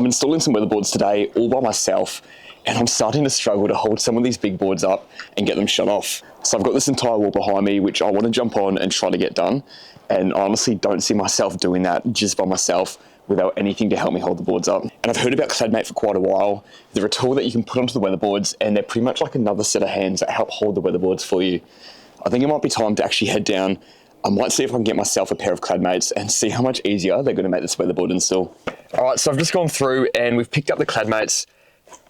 I'm installing some weatherboards today all by myself, and I'm starting to struggle to hold some of these big boards up and get them shut off. So I've got this entire wall behind me, which I want to jump on and try to get done. And I honestly don't see myself doing that just by myself without anything to help me hold the boards up. And I've heard about Clad Mate for quite a while. They're a tool that you can put onto the weatherboards, and they're pretty much like another set of hands that help hold the weatherboards for you. I think it might be time to actually head down. I might see if I can get myself a pair of Clad Mates and see how much easier they're going to make this weatherboard install. All right, so I've just gone through and we've picked up the Clad Mates,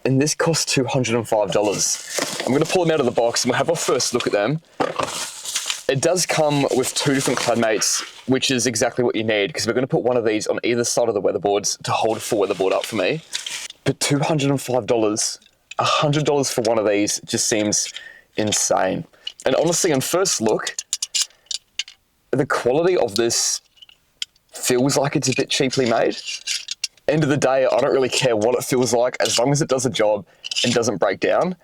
and this costs $205. I'm going to pull them out of the box and we'll have our first look at them. It does come with two different Clad Mates, which is exactly what you need, because we're going to put one of these on either side of the weatherboards to hold a full weatherboard up for me. But $205, $100 for one of these just seems insane. And honestly, on first look, the quality of this feels like it's a bit cheaply made. End of the day, I don't really care what it feels like as long as it does a job and doesn't break down.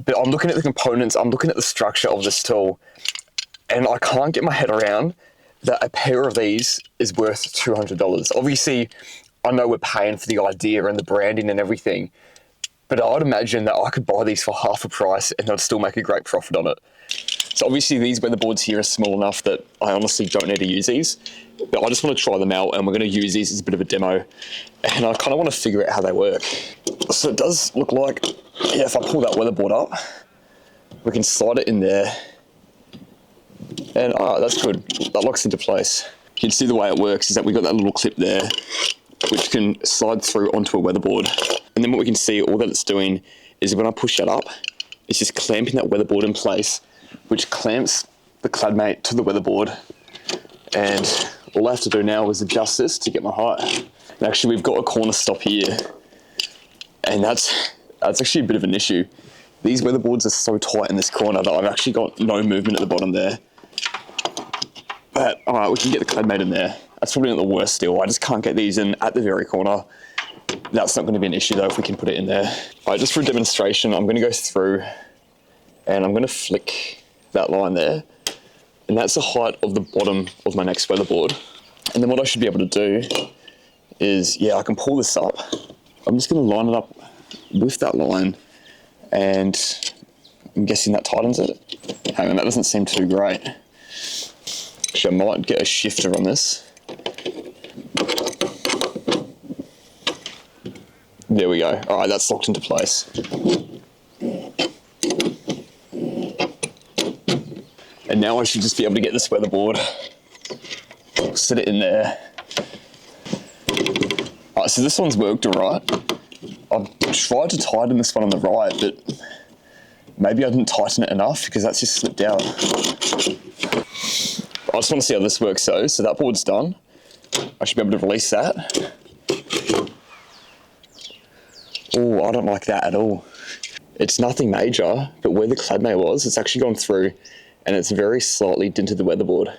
But I'm looking at the components, I'm looking at the structure of this tool, and I can't get my head around that a pair of these is worth $200. Obviously, I know we're paying for the idea and the branding and everything, but I'd imagine that I could buy these for half a price and I'd still make a great profit on it. So obviously these weatherboards here are small enough that I honestly don't need to use these, but I just want to try them out and we're going to use these as a bit of a demo, and I kind of want to figure out how they work. So it does look like, yeah, if I pull that weatherboard up, we can slide it in there, and that's good, that locks into place. You can see the way it works is that we've got that little clip there, which can slide through onto a weatherboard. And then what we can see, all that it's doing is when I push that up, it's just clamping that weatherboard in place, which clamps the Clad Mate to the weatherboard. And all I have to do now is adjust this to get my height. And actually we've got a corner stop here, and that's actually a bit of an issue. These weatherboards are so tight in this corner that I've actually got no movement at the bottom there. But all right, we can get the Clad Mate in there. That's probably not the worst still. I just can't get these in at the very corner. That's not going to be an issue though if we can put it in there. All right, just for a demonstration, I'm going to go through and I'm going to flick that line there. And that's the height of the bottom of my next weatherboard. And then what I should be able to do is, yeah, I can pull this up. I'm just going to line it up with that line, and I'm guessing that tightens it. Hang on, that doesn't seem too great. Actually, I might get a shifter on this. There we go. All right, that's locked into place. And now I should just be able to get this weatherboard, set it in there. All right, so this one's worked all right. I've tried to tighten this one on the right, but maybe I didn't tighten it enough because that's just slipped out. I just want to see how this works though. So that board's done. I should be able to release that. Oh, I don't like that at all. It's nothing major, but where the Clad Mate was, it's actually gone through and it's very slightly dented the weatherboard.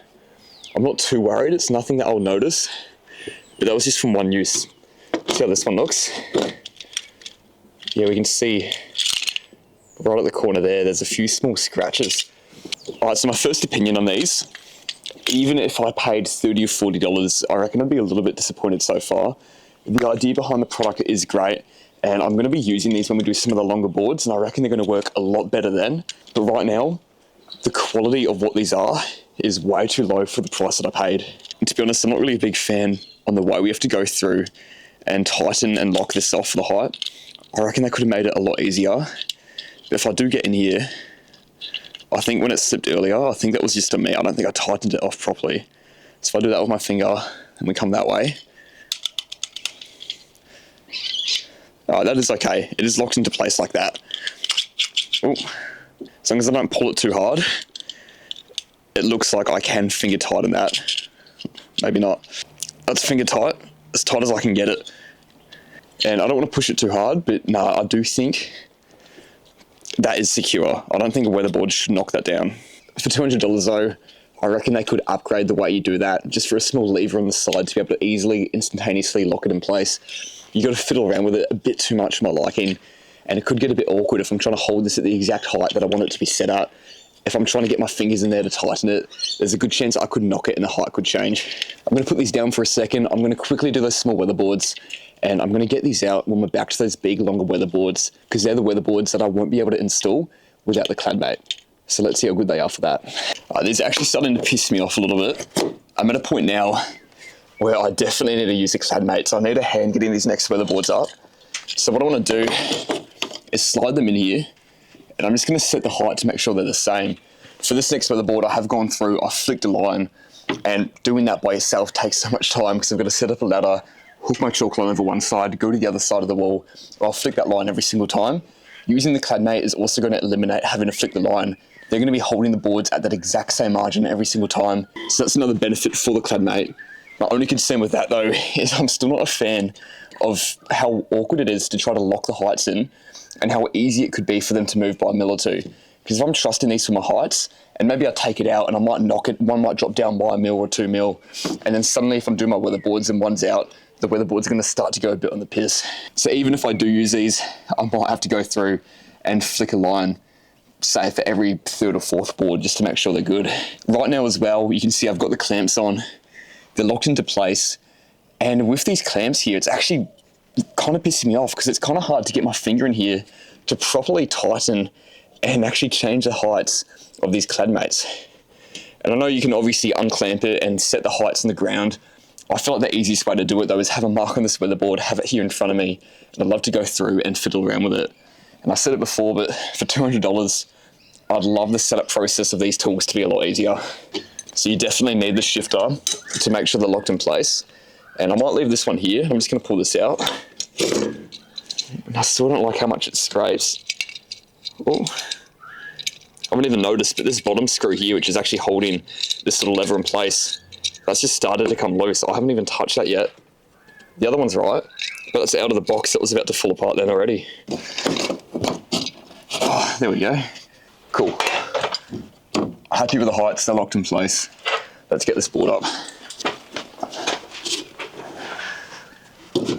I'm not too worried, it's nothing that I'll notice, but that was just from one use. See how this one looks? Yeah, we can see right at the corner there's a few small scratches. All right, so my first opinion on these, even if I paid $30 or $40, I reckon I'd be a little bit disappointed so far. The idea behind the product is great, and I'm going to be using these when we do some of the longer boards, and I reckon they're going to work a lot better then. But right now, the quality of what these are is way too low for the price that I paid. And to be honest, I'm not really a big fan on the way we have to go through and tighten and lock this off for the height. I reckon they could have made it a lot easier. But if I do get in here, I think when it slipped earlier, I think that was just on me. I don't think I tightened it off properly. So if I do that with my finger and we come that way, that is okay. It is locked into place like that. Ooh. As long as I don't pull it too hard, it looks like I can finger tighten that. Maybe not. That's finger tight as I can get it. And I don't want to push it too hard, but no, I do think that is secure. I don't think a weatherboard should knock that down. For $200 though, I reckon they could upgrade the way you do that, just for a small lever on the side to be able to easily, instantaneously lock it in place. You got to fiddle around with it a bit too much for my liking, and it could get a bit awkward if I'm trying to hold this at the exact height that I want it to be set at, if I'm trying to get my fingers in there to tighten it, there's a good chance I could knock it and the height could change. I'm going to put these down for a second. I'm going to quickly do those small weatherboards, and I'm going to get these out when we're back to those big, longer weatherboards, because they're the weatherboards that I won't be able to install without the Clad Mate. So let's see how good they are for that. These are actually starting to piss me off a little bit. I'm at a point now where I definitely need to use a Clad Mate, so I need a hand getting these next weatherboards up. So what I want to do is slide them in here, and I'm just going to set the height to make sure they're the same. For this next weatherboard, I have gone through, I flicked a line, and doing that by yourself takes so much time because I've got to set up a ladder, hook my chalk line over one side, go to the other side of the wall. I'll flick that line every single time. Using the Clad Mate is also going to eliminate having to flick the line. They're going to be holding the boards at that exact same margin every single time. So that's another benefit for the Clad Mate. My only concern with that though is I'm still not a fan of how awkward it is to try to lock the heights in and how easy it could be for them to move by a mil or two. Because if I'm trusting these for my heights, and maybe I take it out and I might knock it, one might drop down by a mil or 2 mil, and then suddenly if I'm doing my weatherboards and one's out, the weatherboards are going to start to go a bit on the piss. So even if I do use these, I might have to go through and flick a line, say for every third or fourth board, just to make sure they're good. Right now as well, you can see I've got the clamps on. They're locked into place. And with these clamps here, it's actually kind of pissing me off because it's kind of hard to get my finger in here to properly tighten and actually change the heights of these Clad Mates. And I know you can obviously unclamp it and set the heights on the ground. I feel like the easiest way to do it though is have a mark on this weatherboard, have it here in front of me, and I'd love to go through and fiddle around with it. And I said it before, but for $200, I'd love the setup process of these tools to be a lot easier. So you definitely need the shifter to make sure they're locked in place. And I might leave this one here. I'm just going to pull this out. And I still don't like how much it scrapes. Oh, I haven't even noticed, but this bottom screw here, which is actually holding this little lever in place, that's just started to come loose. I haven't even touched that yet. The other one's right, but that's out of the box. It was about to fall apart then already. Oh, there we go. Cool. Happy with the heights, they're locked in place. Let's get this board up.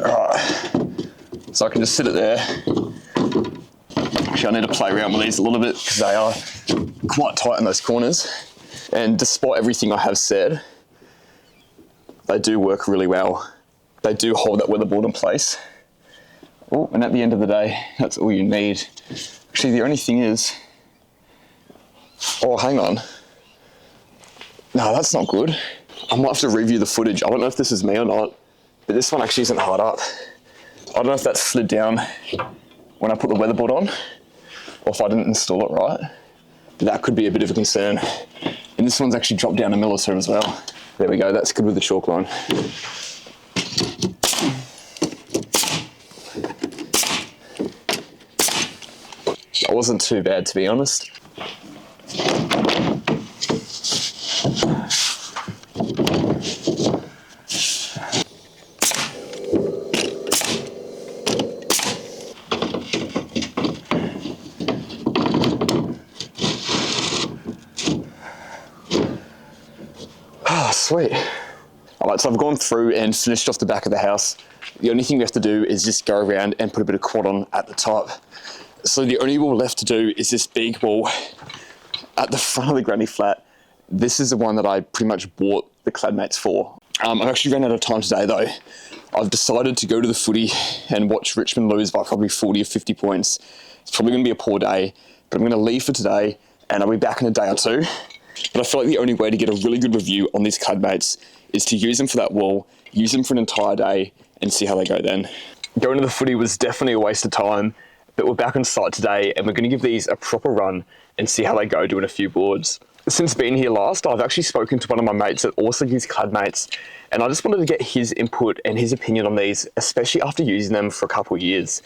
Alright, so I can just sit it there. Actually, I need to play around with these a little bit because they are quite tight in those corners. And despite everything I have said, they do work really well. They do hold that weatherboard in place. Oh, and at the end of the day, that's all you need. Actually, the only thing is, oh, hang on. No, that's not good. I might have to review the footage. I don't know if this is me or not, but this one actually isn't hard up. I don't know if that slid down when I put the weatherboard on, or if I didn't install it right. But that could be a bit of a concern. And this one's actually dropped down a mil or two as well. There we go, that's good with the chalk line. That wasn't too bad, to be honest. Sweet. Alright, so I've gone through and finished off the back of the house. The only thing we have to do is just go around and put a bit of quad on at the top. So the only wall left to do is this big wall at the front of the granny flat. This is the one that I pretty much bought the Clad Mates for. I've actually ran out of time today though. I've decided to go to the footy and watch Richmond lose by probably 40 or 50 points. It's probably going to be a poor day, but I'm going to leave for today and I'll be back in a day or two. But I feel like the only way to get a really good review on these Clad Mates is to use them for that wall, use them for an entire day, and see how they go then. Going to the footy was definitely a waste of time, but we're back on site today and we're going to give these a proper run and see how they go doing a few boards. Since being here last, I've actually spoken to one of my mates that also use Clad Mates, and I just wanted to get his input and his opinion on these, especially after using them for a couple of years.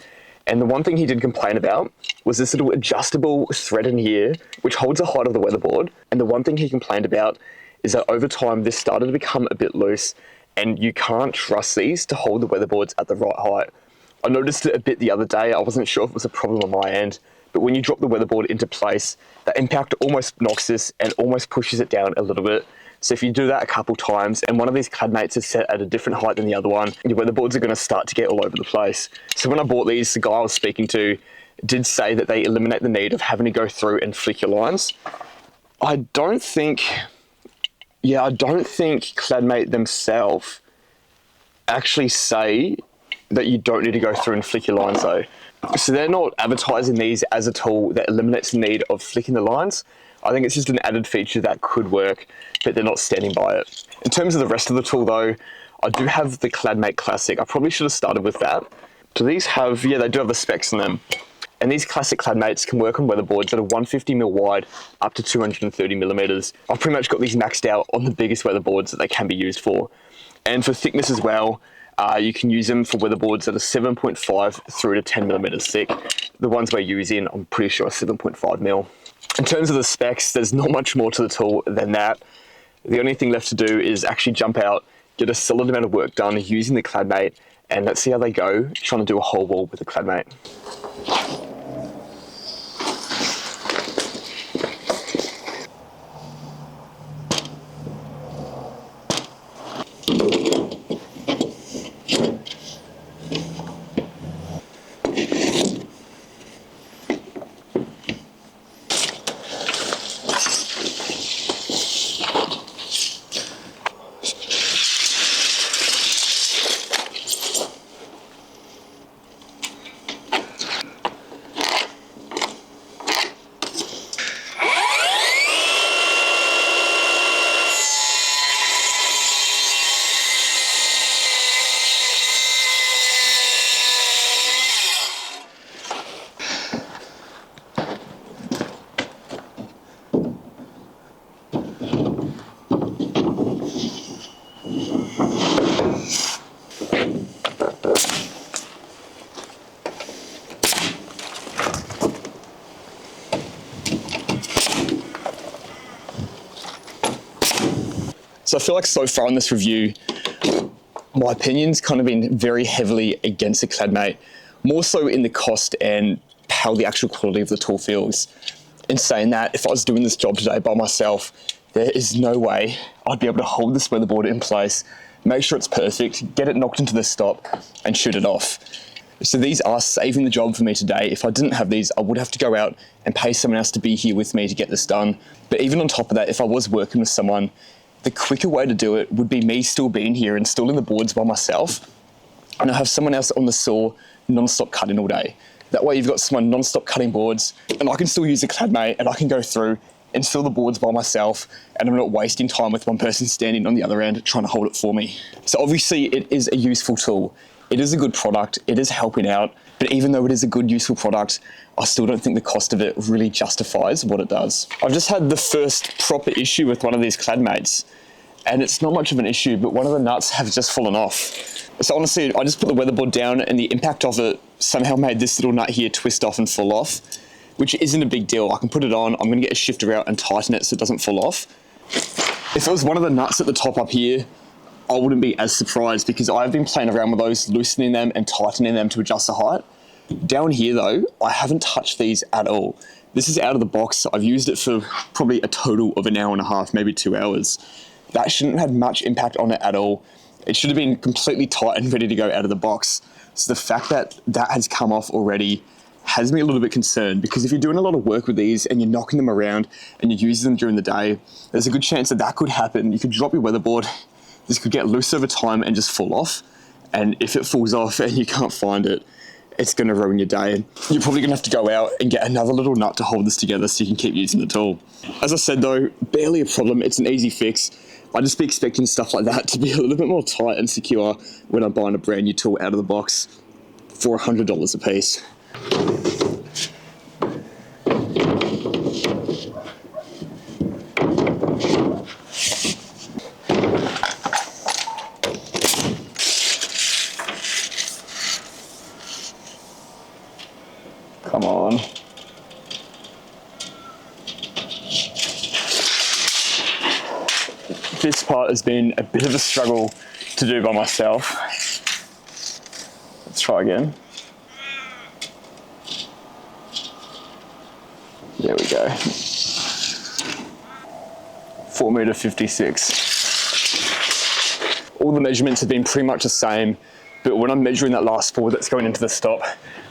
And the one thing he did complain about was this little adjustable thread in here, which holds the height of the weatherboard. And the one thing he complained about is that over time, this started to become a bit loose and you can't trust these to hold the weatherboards at the right height. I noticed it a bit the other day. I wasn't sure if it was a problem on my end, but when you drop the weatherboard into place, that impact almost knocks this and almost pushes it down a little bit. So if you do that a couple times and one of these Clad Mates is set at a different height than the other one, your weatherboards are going to start to get all over the place. So when I bought these, the guy I was speaking to did say that they eliminate the need of having to go through and flick your lines. I don't think Clad Mate themselves actually say that you don't need to go through and flick your lines though. So they're not advertising these as a tool that eliminates the need of flicking the lines. I think it's just an added feature that could work, but they're not standing by it. In terms of the rest of the tool though, I do have the Clad Mate Classic. I probably should have started with that. Do these have, yeah, they do have the specs in them. And these classic Clad Mates can work on weatherboards that are 150mm wide up to 230mm. I've pretty much got these maxed out on the biggest weatherboards that they can be used for. And for thickness as well, you can use them for weatherboards that are 7.5 through to 10mm thick. The ones we're using, I'm pretty sure, are 7.5mm. In terms of the specs, there's not much more to the tool than that. The only thing left to do is actually jump out, get a solid amount of work done using the Clad Mate, and let's see how they go trying to do a whole wall with the Clad Mate. So I feel like so far in this review, my opinion's kind of been very heavily against the Clad Mate, more so in the cost and how the actual quality of the tool feels. In saying that, if I was doing this job today by myself, there is no way I'd be able to hold this weatherboard in place, make sure it's perfect, get it knocked into the stop, and shoot it off. So these are saving the job for me today. If I didn't have these, I would have to go out and pay someone else to be here with me to get this done. But even on top of that, if I was working with someone, the quicker way to do it would be me still being here, installing the boards by myself, and I have someone else on the saw non-stop cutting all day. That way you've got someone non-stop cutting boards, and I can still use the Clad Mate, and I can go through, install the boards by myself, and I'm not wasting time with one person standing on the other end trying to hold it for me. So obviously it is a useful tool. It is a good product, it is helping out, but even though it is a good, useful product, I still don't think the cost of it really justifies what it does. I've just had the first proper issue with one of these Clad Mates, and it's not much of an issue, but one of the nuts have just fallen off. So honestly, I just put the weatherboard down and the impact of it somehow made this little nut here twist off and fall off, which isn't a big deal. I can put it on, I'm gonna get a shifter out and tighten it so it doesn't fall off. If it was one of the nuts at the top up here, I wouldn't be as surprised because I've been playing around with those, loosening them and tightening them to adjust the height. Down here though, I haven't touched these at all. This is out of the box. I've used it for probably a total of an hour and a half, maybe 2 hours. That shouldn't have had much impact on it at all. It should have been completely tight and ready to go out of the box. So the fact that that has come off already has me a little bit concerned, because if you're doing a lot of work with these and you're knocking them around and you're using them during the day, there's a good chance that that could happen. You could drop your weatherboard, this could get loose over time and just fall off. And if it falls off and you can't find it, it's gonna ruin your day. You're probably gonna have to go out and get another little nut to hold this together so you can keep using the tool. As I said though, barely a problem, it's an easy fix. I'd just be expecting stuff like that to be a little bit more tight and secure when I'm buying a brand new tool out of the box for $100 a piece. Come on. This part has been a bit of a struggle to do by myself. Let's try again. There we go. 4m56. All the measurements have been pretty much the same, but when I'm measuring that last board that's going into the stop,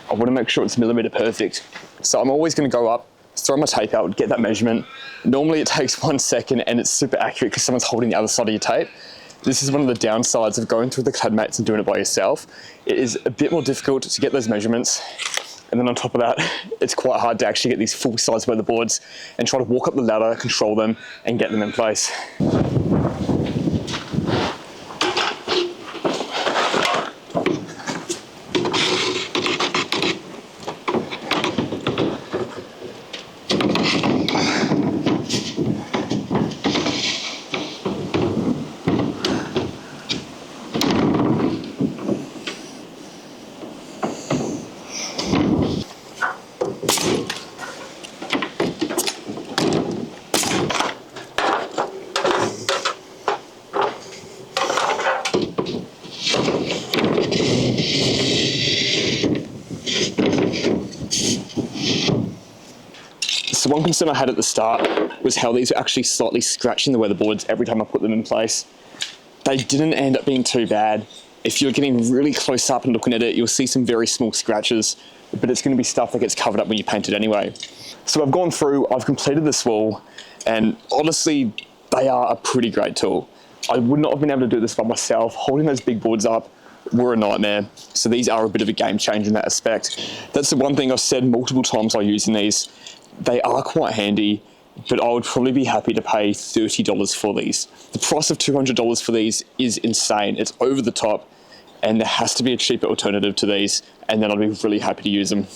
I want to make sure it's millimeter perfect. So I'm always going to go up throw my tape out, get that measurement. Normally it takes 1 second and it's super accurate because someone's holding the other side of your tape. This is one of the downsides of going through the CladMates and doing it by yourself. It is a bit more difficult to get those measurements. And then on top of that, it's quite hard to actually get these full-size weatherboards and try to walk up the ladder, control them, and get them in place. So one concern I had at the start was how these were actually slightly scratching the weatherboards every time I put them in place. They didn't end up being too bad. If you're getting really close up and looking at it, you'll see some very small scratches, but it's going to be stuff that gets covered up when you paint it anyway. So I've gone through, I've completed this wall, and honestly, they are a pretty great tool. I would not have been able to do this by myself. Holding those big boards up were a nightmare. So these are a bit of a game changer in that aspect. That's the one thing I've said multiple times while using these. They are quite handy, but I would probably be happy to pay $30 for these. The price of $200 for these is insane. It's over the top, and there has to be a cheaper alternative to these, and then I'd be really happy to use them.